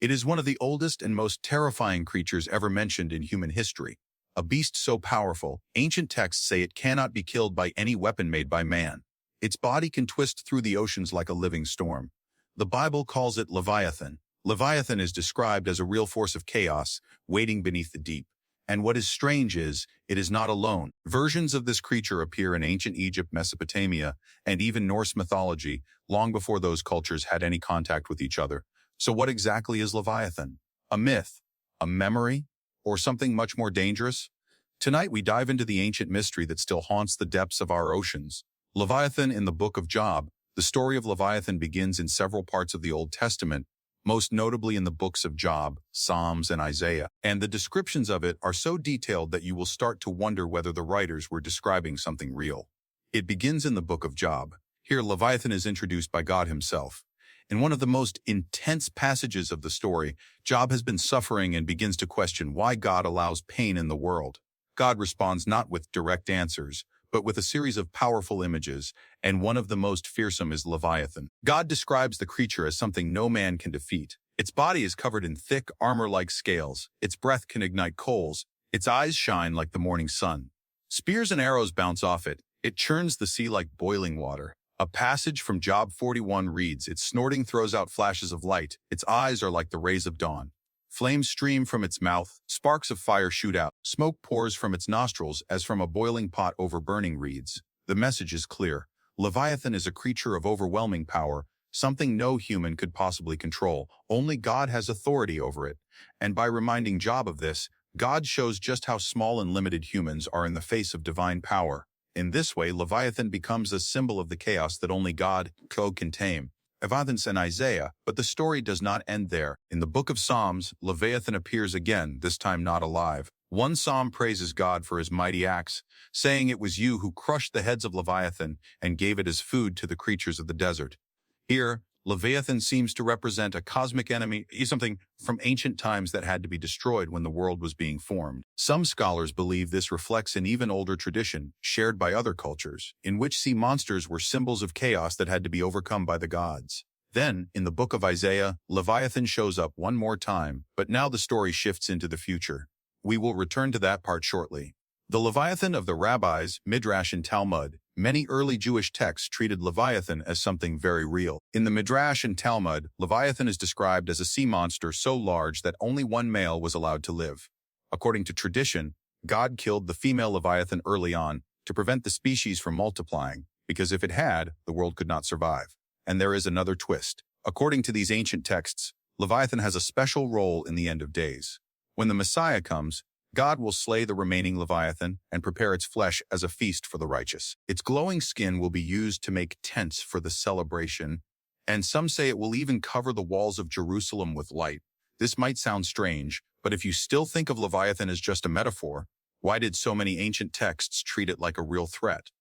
It is one of the oldest and most terrifying creatures ever mentioned in human history. A beast so powerful, ancient texts say it cannot be killed by any weapon made by man. Its body can twist through the oceans like a living storm. The Bible calls it Leviathan. Leviathan is described as a real force of chaos, waiting beneath the deep. And what is strange is, it is not alone. Versions of this creature appear in ancient Egypt, Mesopotamia, and even Norse mythology, long before those cultures had any contact with each other. So what exactly is Leviathan? A myth? A memory? Or something much more dangerous? Tonight we dive into the ancient mystery that still haunts the depths of our oceans. Leviathan in the Book of Job. The story of Leviathan begins in several parts of the Old Testament, most notably in the books of Job, Psalms, and Isaiah. And the descriptions of it are so detailed that you will start to wonder whether the writers were describing something real. It begins in the Book of Job. Here, Leviathan is introduced by God himself. In one of the most intense passages of the story, Job has been suffering and begins to question why God allows pain in the world. God responds not with direct answers, but with a series of powerful images, and one of the most fearsome is Leviathan. God describes the creature as something no man can defeat. Its body is covered in thick, armor-like scales. Its breath can ignite coals. Its eyes shine like the morning sun. Spears and arrows bounce off it. It churns the sea like boiling water. A passage from Job 41 reads, "Its snorting throws out flashes of light. Its eyes are like the rays of dawn. Flames stream from its mouth. Sparks of fire shoot out. Smoke pours from its nostrils as from a boiling pot over burning reeds." The message is clear. Leviathan is a creature of overwhelming power, something no human could possibly control. Only God has authority over it. And by reminding Job of this, God shows just how small and limited humans are in the face of divine power. In this way, Leviathan becomes a symbol of the chaos that only God can tame. Leviathan's in Isaiah, but the story does not end there. In the book of Psalms, Leviathan appears again, this time not alive. One psalm praises God for his mighty acts, saying, "It was you who crushed the heads of Leviathan and gave it as food to the creatures of the desert." Here, Leviathan seems to represent a cosmic enemy, something from ancient times that had to be destroyed when the world was being formed. Some scholars believe this reflects an even older tradition, shared by other cultures, in which sea monsters were symbols of chaos that had to be overcome by the gods. Then, in the book of Isaiah, Leviathan shows up one more time, but now the story shifts into the future. We will return to that part shortly. The Leviathan of the rabbis, Midrash and Talmud. Many early Jewish texts treated Leviathan as something very real. In the Midrash and Talmud, Leviathan is described as a sea monster so large that only one male was allowed to live. According to tradition, God killed the female Leviathan early on to prevent the species from multiplying, because if it had, the world could not survive. And there is another twist. According to these ancient texts, Leviathan has a special role in the end of days. When the Messiah comes, God will slay the remaining Leviathan and prepare its flesh as a feast for the righteous. Its glowing skin will be used to make tents for the celebration, and some say it will even cover the walls of Jerusalem with light. This might sound strange, but if you still think of Leviathan as just a metaphor, why did so many ancient texts treat it like a real threat?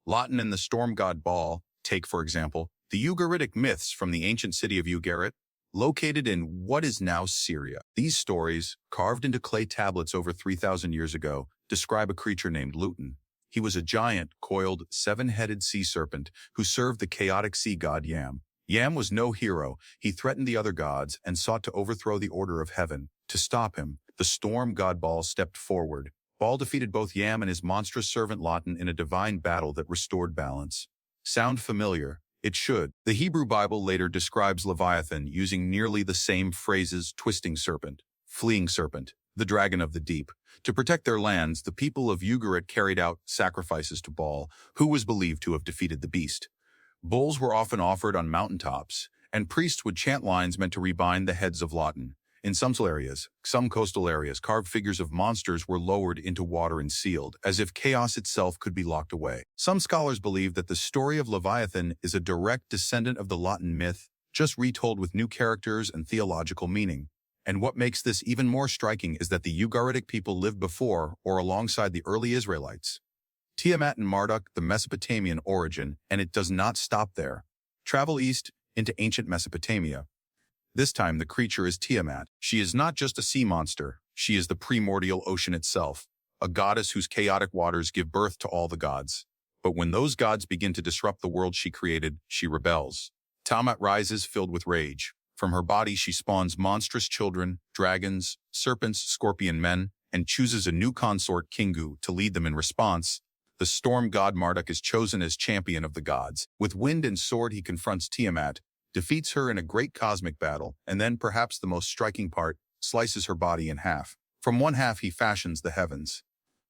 Lawton and the storm god Baal, take for example, the Ugaritic myths from the ancient city of Ugarit, located in what is now Syria. These stories, carved into clay tablets over 3,000 years ago, describe a creature named Luton. He was a giant, coiled, seven-headed sea serpent who served the chaotic sea god Yam. Yam was no hero. He threatened the other gods and sought to overthrow the order of heaven. To stop him, the storm god Baal stepped forward. Baal defeated both Yam and his monstrous servant Lawton in a divine battle that restored balance. Sound familiar? It should. The Hebrew Bible later describes Leviathan using nearly the same phrases: twisting serpent, fleeing serpent, the dragon of the deep. To protect their lands, the people of Ugarit carried out sacrifices to Baal, who was believed to have defeated the beast. Bulls were often offered on mountaintops, and priests would chant lines meant to rebind the heads of Lawton. In some coastal areas, carved figures of monsters were lowered into water and sealed, as if chaos itself could be locked away. Some scholars believe that the story of Leviathan is a direct descendant of the Lawton myth, just retold with new characters and theological meaning. And what makes this even more striking is that the Ugaritic people lived before or alongside the early Israelites. Tiamat and Marduk, the Mesopotamian origin, and it does not stop there. Travel east into ancient Mesopotamia. This time, the creature is Tiamat. She is not just a sea monster. She is the primordial ocean itself, a goddess whose chaotic waters give birth to all the gods. But when those gods begin to disrupt the world she created, she rebels. Tiamat rises filled with rage. From her body she spawns monstrous children, dragons, serpents, scorpion men, and chooses a new consort, Kingu, to lead them in response. The storm god Marduk is chosen as champion of the gods. With wind and sword he confronts Tiamat, defeats her in a great cosmic battle, and then, perhaps the most striking part, slices her body in half. From one half he fashions the heavens,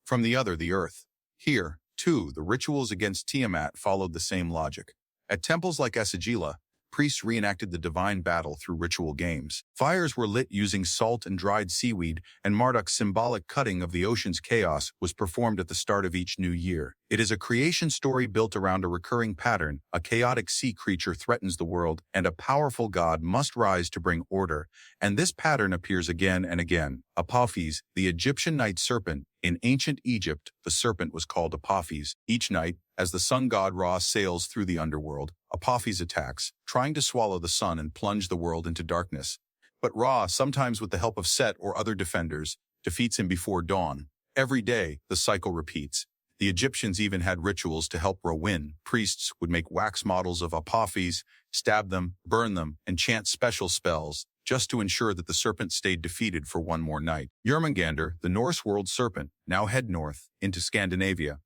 from the other the earth. Here, too, the rituals against Tiamat followed the same logic. At temples like Esagila, priests reenacted the divine battle through ritual games. Fires were lit using salt and dried seaweed, and Marduk's symbolic cutting of the ocean's chaos was performed at the start of each new year. It is a creation story built around a recurring pattern. A chaotic sea creature threatens the world, and a powerful god must rise to bring order. And this pattern appears again and again. Apophis, the Egyptian night serpent. In ancient Egypt, the serpent was called Apophis. Each night, as the sun god Ra sails through the underworld, Apophis attacks, trying to swallow the sun and plunge the world into darkness. But Ra, sometimes with the help of Set or other defenders, defeats him before dawn. Every day, the cycle repeats. The Egyptians even had rituals to help Ra win. Priests would make wax models of Apophis, stab them, burn them, and chant special spells, just to ensure that the serpent stayed defeated for one more night. Jörmungandr, the Norse world serpent, now head north, into Scandinavia.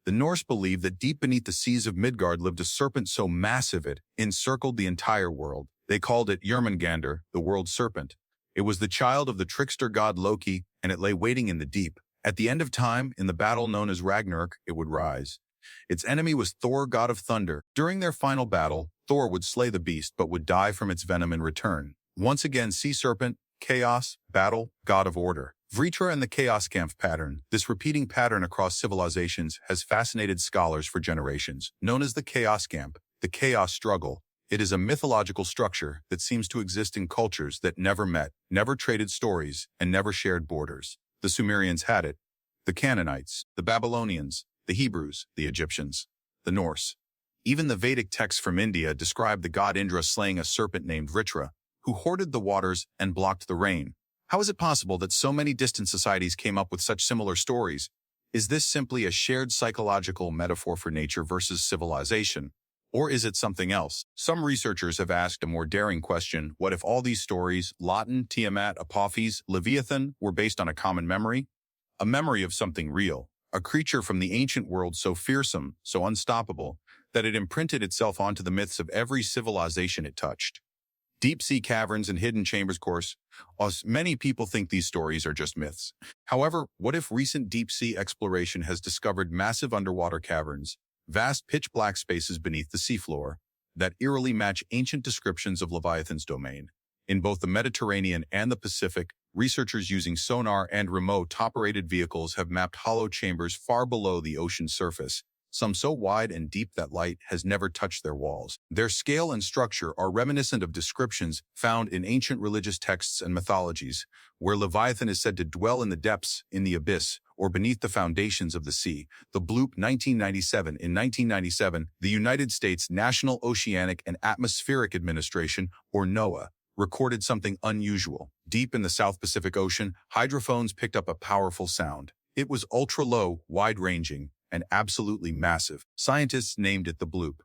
The Norse believed that deep beneath the seas of Midgard lived a serpent so massive it encircled the entire world. They called it Jörmungandr, the world serpent. It was the child of the trickster god Loki, and it lay waiting in the deep. At the end of time, in the battle known as Ragnarok, it would rise. Its enemy was Thor, god of thunder. During their final battle, Thor would slay the beast but would die from its venom in return. Once again, sea serpent, chaos, battle, god of order. Vritra and the Chaos Kampf pattern. This repeating pattern across civilizations has fascinated scholars for generations. Known as the Chaos Kampf, the chaos struggle, it is a mythological structure that seems to exist in cultures that never met, never traded stories, and never shared borders. The Sumerians had it, the Canaanites, the Babylonians, the Hebrews, the Egyptians, the Norse. Even the Vedic texts from India describe the god Indra slaying a serpent named Vritra, who hoarded the waters and blocked the rain. How is it possible that so many distant societies came up with such similar stories? Is this simply a shared psychological metaphor for nature versus civilization? Or is it something else? Some researchers have asked a more daring question: what if all these stories, Latin, Tiamat, Apophis, Leviathan, were based on a common memory? A memory of something real, a creature from the ancient world so fearsome, so unstoppable, that it imprinted itself onto the myths of every civilization it touched. Deep-sea caverns and hidden chambers, course. Many people think these stories are just myths. However, what if recent deep-sea exploration has discovered massive underwater caverns, vast pitch-black spaces beneath the seafloor, that eerily match ancient descriptions of Leviathan's domain? In both the Mediterranean and the Pacific, researchers using sonar and remote-operated vehicles have mapped hollow chambers far below the ocean's surface, some so wide and deep that light has never touched their walls. Their scale and structure are reminiscent of descriptions found in ancient religious texts and mythologies, where Leviathan is said to dwell in the depths, in the abyss, or beneath the foundations of the sea. The Bloop 1997. In 1997, the United States National Oceanic and Atmospheric Administration, or NOAA, recorded something unusual. Deep in the South Pacific Ocean, hydrophones picked up a powerful sound. It was ultra-low, wide-ranging, and absolutely massive. Scientists named it the Bloop.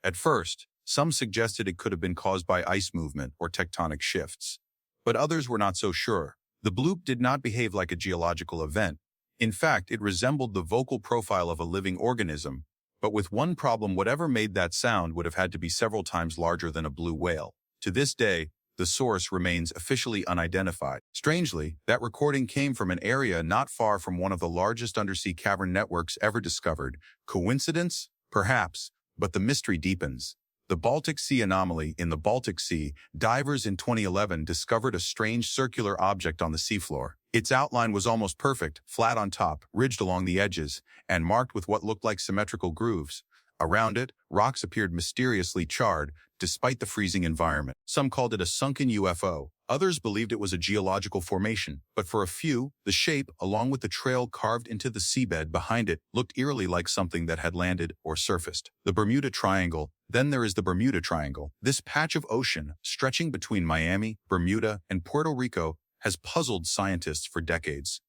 At first, some suggested it could have been caused by ice movement or tectonic shifts, but others were not so sure. The Bloop did not behave like a geological event. In fact, it resembled the vocal profile of a living organism, but with one problem: whatever made that sound would have had to be several times larger than a blue whale. To this day, the source remains officially unidentified. Strangely, that recording came from an area not far from one of the largest undersea cavern networks ever discovered. Coincidence? Perhaps, but the mystery deepens. The Baltic Sea anomaly. In the Baltic Sea, divers in 2011 discovered a strange circular object on the seafloor. Its outline was almost perfect, flat on top, ridged along the edges, and marked with what looked like symmetrical grooves. Around it, rocks appeared mysteriously charred, despite the freezing environment. Some called it a sunken UFO. Others believed it was a geological formation, but for a few, the shape, along with the trail carved into the seabed behind it, looked eerily like something that had landed or surfaced. The Bermuda Triangle. Then there is the Bermuda Triangle. This patch of ocean, stretching between Miami, Bermuda, and Puerto Rico, has puzzled scientists for decades.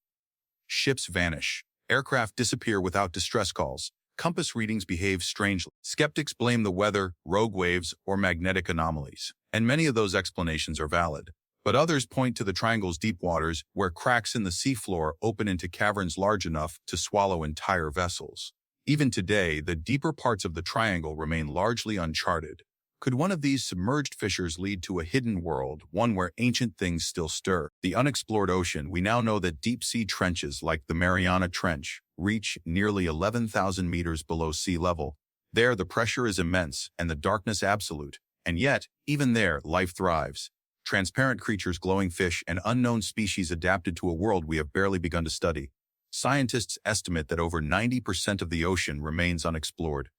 Ships vanish. Aircraft disappear without distress calls. Compass readings behave strangely. Skeptics blame the weather, rogue waves, or magnetic anomalies. and many of those explanations are valid. But others point to the triangle's deep waters, where cracks in the seafloor open into caverns large enough to swallow entire vessels. Even today, the deeper parts of the triangle remain largely uncharted. Could one of these submerged fissures lead to a hidden world, one where ancient things still stir? The unexplored ocean, we now know that deep-sea trenches like the Mariana Trench reach nearly 11,000 meters below sea level. There, the pressure is immense and the darkness absolute. And yet, even there, life thrives. Transparent creatures, glowing fish, and unknown species adapted to a world we have barely begun to study. Scientists estimate that over 90% of the ocean remains unexplored.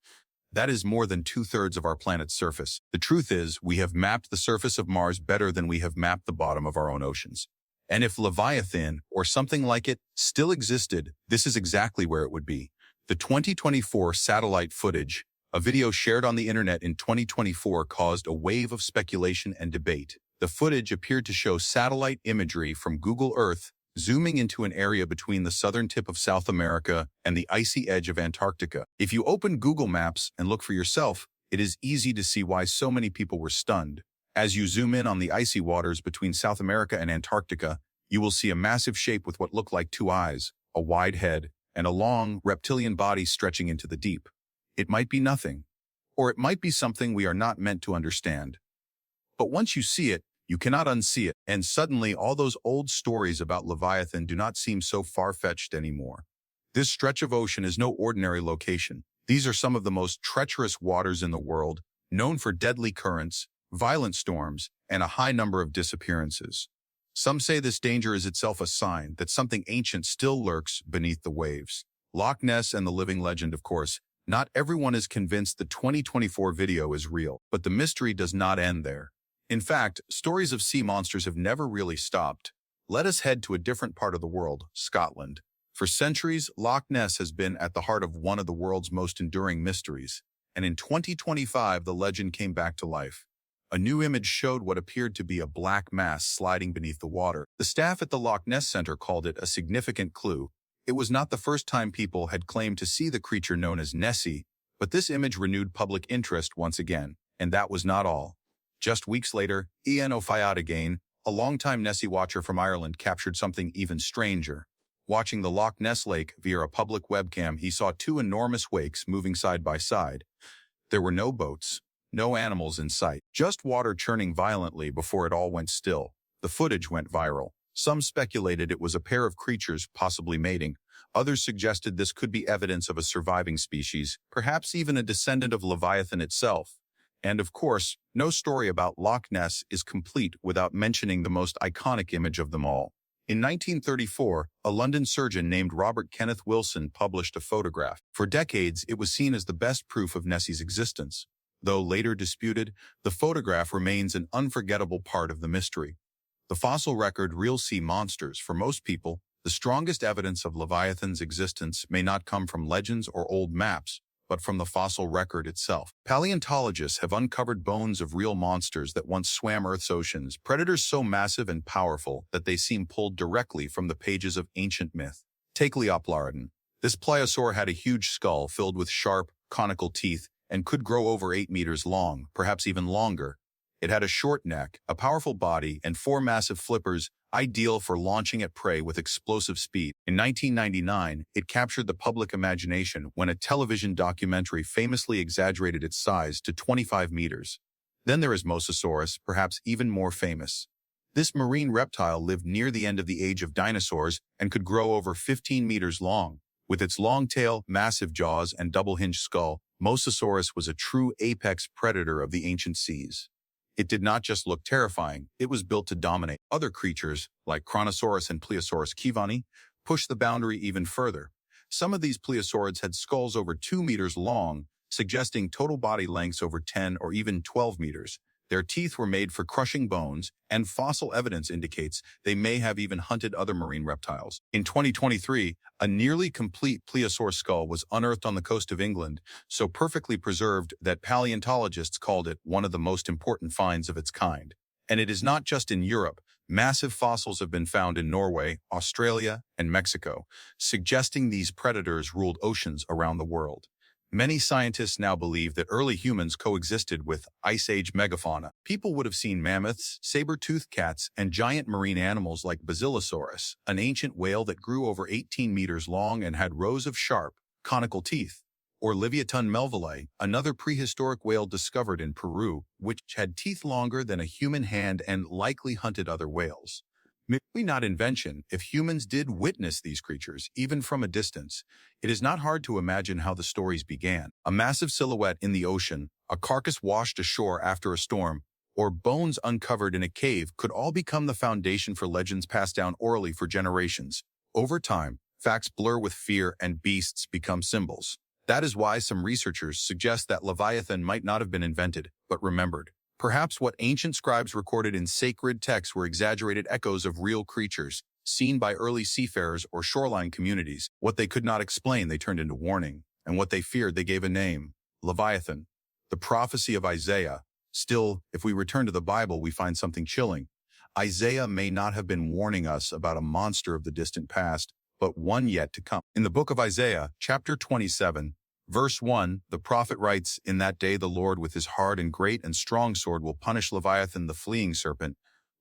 That is more than 2/3 of our planet's surface. The truth is, we have mapped the surface of Mars better than we have mapped the bottom of our own oceans. And if Leviathan, or something like it, still existed, this is exactly where it would be. The 2024 satellite footage, a video shared on the internet in 2024, caused a wave of speculation and debate. The footage appeared to show satellite imagery from Google Earth zooming into an area between the southern tip of South America and the icy edge of Antarctica. If you open Google Maps and look for yourself, it is easy to see why so many people were stunned. As you zoom in on the icy waters between South America and Antarctica, you will see a massive shape with what look like two eyes, a wide head, and a long, reptilian body stretching into the deep. It might be nothing, or it might be something we are not meant to understand. But once you see it, you cannot unsee it, and suddenly all those old stories about Leviathan do not seem so far-fetched anymore. This stretch of ocean is no ordinary location. These are some of the most treacherous waters in the world, known for deadly currents, violent storms, and a high number of disappearances. Some say this danger is itself a sign that something ancient still lurks beneath the waves. Loch Ness and the living legend, of course. Not everyone is convinced the 2024 video is real, but the mystery does not end there. In fact, stories of sea monsters have never really stopped. Let us head to a different part of the world, Scotland. For centuries, Loch Ness has been at the heart of one of the world's most enduring mysteries. And in 2025, the legend came back to life. A new image showed what appeared to be a black mass sliding beneath the water. The staff at the Loch Ness Center called it a significant clue. It was not the first time people had claimed to see the creature known as Nessie, but this image renewed public interest once again. And that was not all. Just weeks later, Ian O'Fayad, a longtime Nessie watcher from Ireland, captured something even stranger. Watching the Loch Ness Lake via a public webcam, he saw two enormous wakes moving side by side. There were no boats, no animals in sight, just water churning violently before it all went still. The footage went viral. Some speculated it was a pair of creatures possibly mating. Others suggested this could be evidence of a surviving species, perhaps even a descendant of Leviathan itself. And of course, no story about Loch Ness is complete without mentioning the most iconic image of them all. In 1934, a London surgeon named Robert Kenneth Wilson published a photograph. For decades, it was seen as the best proof of Nessie's existence. Though later disputed, the photograph remains an unforgettable part of the mystery. The fossil record, real sea monsters, for most people, the strongest evidence of Leviathan's existence may not come from legends or old maps, but from the fossil record itself. Paleontologists have uncovered bones of real monsters that once swam Earth's oceans, predators so massive and powerful that they seem pulled directly from the pages of ancient myth. Take Leopleurodon. This pliosaur had a huge skull filled with sharp, conical teeth and could grow over 8 meters long, perhaps even longer. It had a short neck, a powerful body, and 4 massive flippers, ideal for launching at prey with explosive speed. In 1999, it captured the public imagination when a television documentary famously exaggerated its size to 25 meters. Then there is Mosasaurus, perhaps even more famous. This marine reptile lived near the end of the age of dinosaurs and could grow over 15 meters long. With its long tail, massive jaws, and double-hinged skull, Mosasaurus was a true apex predator of the ancient seas. It did not just look terrifying, it was built to dominate. Other creatures, like Kronosaurus and Plesiosaurus kivani, pushed the boundary even further. Some of these plesiosaurids had skulls over 2 meters long, suggesting total body lengths over 10 or even 12 meters. Their teeth were made for crushing bones, and fossil evidence indicates they may have even hunted other marine reptiles. In 2023, a nearly complete plesiosaur skull was unearthed on the coast of England, so perfectly preserved that paleontologists called it one of the most important finds of its kind. And it is not just in Europe. Massive fossils have been found in Norway, Australia, and Mexico, suggesting these predators ruled oceans around the world. Many scientists now believe that early humans coexisted with Ice Age megafauna. People would have seen mammoths, saber-toothed cats, and giant marine animals like Basilosaurus, an ancient whale that grew over 18 meters long and had rows of sharp, conical teeth, or Leviathan melville, another prehistoric whale discovered in Peru, which had teeth longer than a human hand and likely hunted other whales. Maybe not invention, if humans did witness these creatures, even from a distance, it is not hard to imagine how the stories began. A massive silhouette in the ocean, a carcass washed ashore after a storm, or bones uncovered in a cave could all become the foundation for legends passed down orally for generations. Over time, facts blur with fear and beasts become symbols. That is why some researchers suggest that Leviathan might not have been invented, but remembered. Perhaps what ancient scribes recorded in sacred texts were exaggerated echoes of real creatures, seen by early seafarers or shoreline communities. What they could not explain, they turned into warning, and what they feared, they gave a name: Leviathan, the prophecy of Isaiah. Still, if we return to the Bible, we find something chilling. Isaiah may not have been warning us about a monster of the distant past, but one yet to come. In the book of Isaiah, chapter 27, Verse 1, the prophet writes, "In that day the Lord with his hard and great and strong sword will punish Leviathan the fleeing serpent,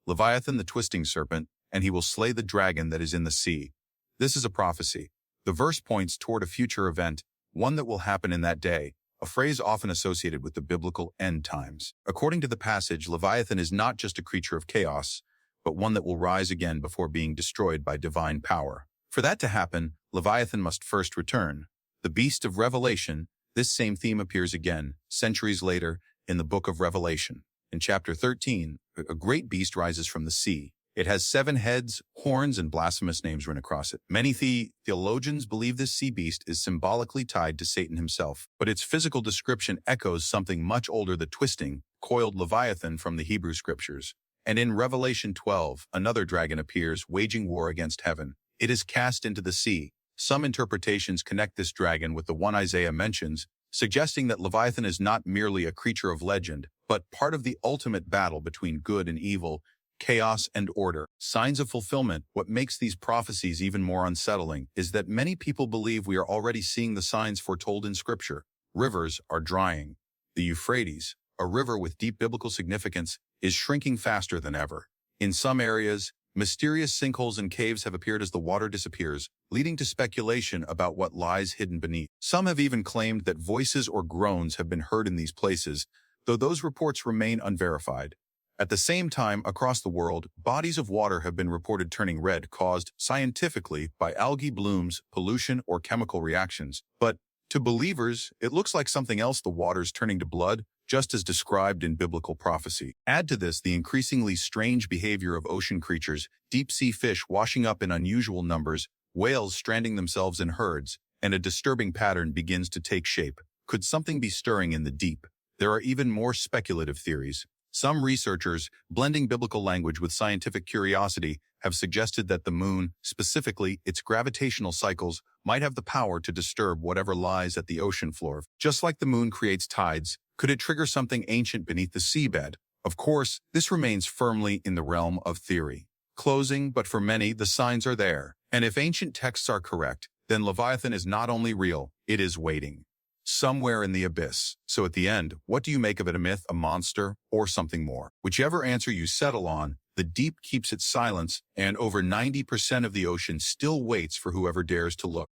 Leviathan the twisting serpent, and he will slay the dragon that is in the sea." This is a prophecy. The verse points toward a future event, one that will happen in that day, a phrase often associated with the biblical end times. According to the passage, Leviathan is not just a creature of chaos, but one that will rise again before being destroyed by divine power. For that to happen, Leviathan must first return. The beast of Revelation, this same theme appears again, centuries later, in the book of Revelation. In chapter 13, a great beast rises from the sea. It has 7 heads, horns, and blasphemous names written across it. Many theologians believe this sea beast is symbolically tied to Satan himself, but its physical description echoes something much older: the twisting, coiled Leviathan from the Hebrew scriptures. And in Revelation 12, another dragon appears, waging war against heaven. It is cast into the sea. Some interpretations connect this dragon with the one Isaiah mentions, suggesting that Leviathan is not merely a creature of legend, but part of the ultimate battle between good and evil, chaos and order. Signs of fulfillment. What makes these prophecies even more unsettling is that many people believe we are already seeing the signs foretold in Scripture. Rivers are drying. The Euphrates, a river with deep biblical significance, is shrinking faster than ever. In some areas, mysterious sinkholes and caves have appeared as the water disappears, leading to speculation about what lies hidden beneath. Some have even claimed that voices or groans have been heard in these places, though those reports remain unverified. At the same time, across the world, bodies of water have been reported turning red, caused scientifically by algae blooms, pollution, or chemical reactions. But to believers, it looks like something else: the waters turning to blood, just as described in biblical prophecy. Add to this the increasingly strange behavior of ocean creatures, deep-sea fish washing up in unusual numbers, whales stranding themselves in herds, and a disturbing pattern begins to take shape. Could something be stirring in the deep? There are even more speculative theories. Some researchers, blending biblical language with scientific curiosity, have suggested that the moon, specifically its gravitational cycles, might have the power to disturb whatever lies at the ocean floor. Just like the moon creates tides, could it trigger something ancient beneath the seabed? Of course, this remains firmly in the realm of theory. Closing, but for many, the signs are there. And if ancient texts are correct, then Leviathan is not only real, it is waiting. Somewhere in the abyss. So at the end, what do you make of it? A myth, a monster, or something more? Whichever answer you settle on, the deep keeps its silence, and over 90% of the ocean still waits for whoever dares to look.